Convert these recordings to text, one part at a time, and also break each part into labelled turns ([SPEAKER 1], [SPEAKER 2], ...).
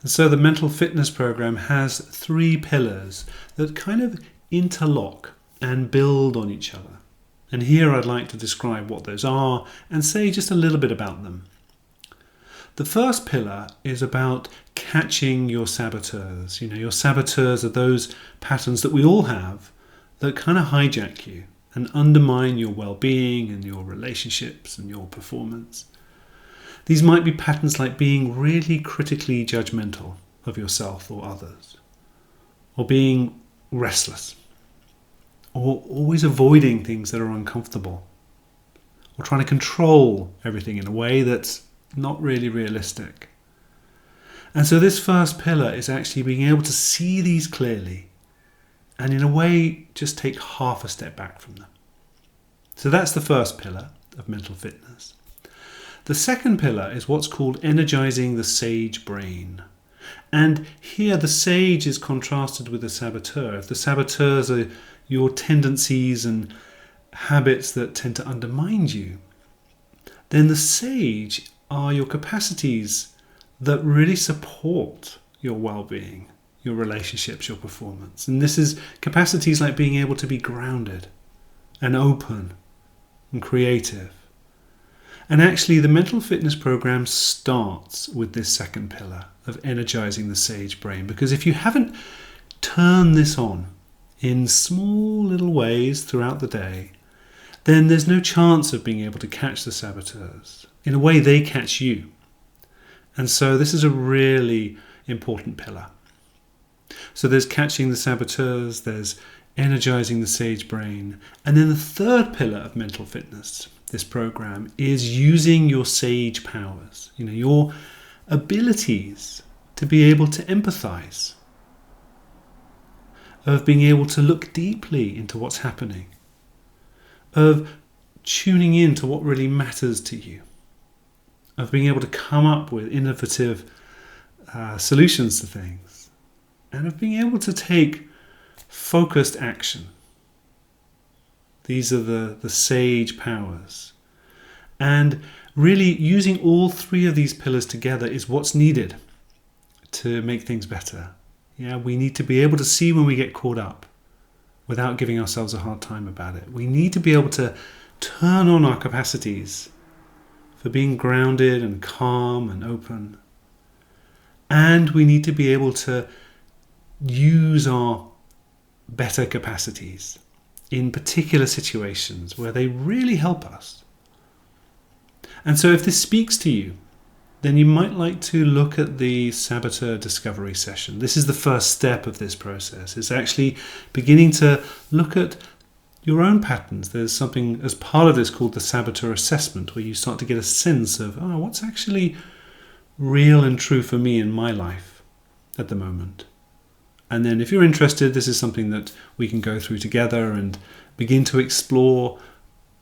[SPEAKER 1] And so the mental fitness program has 3 pillars that kind of interlock and build on each other. And here I'd like to describe what those are and say just a little bit about them. The first pillar is about catching your saboteurs. Your saboteurs are those patterns that we all have that kind of hijack you and undermine your well-being and your relationships and your performance. These might be patterns like being really critically judgmental of yourself or others, or being restless, or always avoiding things that are uncomfortable, or trying to control everything in a way that's not really realistic. And so this first pillar is actually being able to see these clearly and in a way just take half a step back from them. So that's the first pillar of mental fitness. The second pillar is what's called energizing the sage brain. And here the sage is contrasted with the saboteur. If the saboteurs are your tendencies and habits that tend to undermine you, then the sage are your capacities that really support your well-being, your relationships, your performance. And this is capacities like being able to be grounded and open and creative. And actually the mental fitness program starts with this second pillar of energizing the sage brain, because if you haven't turned this on in small little ways throughout the day, then there's no chance of being able to catch the saboteurs. In a way, they catch you. And so this is a really important pillar. So there's catching the saboteurs, there's energizing the sage brain, and then the third pillar of mental fitness, this program, is using your sage powers, your abilities to be able to empathize, of being able to look deeply into what's happening, of tuning in to what really matters to you, of being able to come up with innovative solutions to things, and of being able to take focused action. These are the sage powers. And really using all 3 of these pillars together is what's needed to make things better. We need to be able to see when we get caught up without giving ourselves a hard time about it. We need to be able to turn on our capacities for being grounded and calm and open. And we need to be able to use our better capacities in particular situations where they really help us. And so if this speaks to you, then you might like to look at the saboteur discovery session. This is the first step of this process. It's actually beginning to look at your own patterns. There's something as part of this called the saboteur assessment, where you start to get a sense of, what's actually real and true for me in my life at the moment. And then if you're interested, this is something that we can go through together and begin to explore,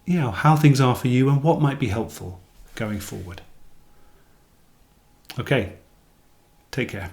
[SPEAKER 1] how things are for you and what might be helpful going forward. Okay, take care.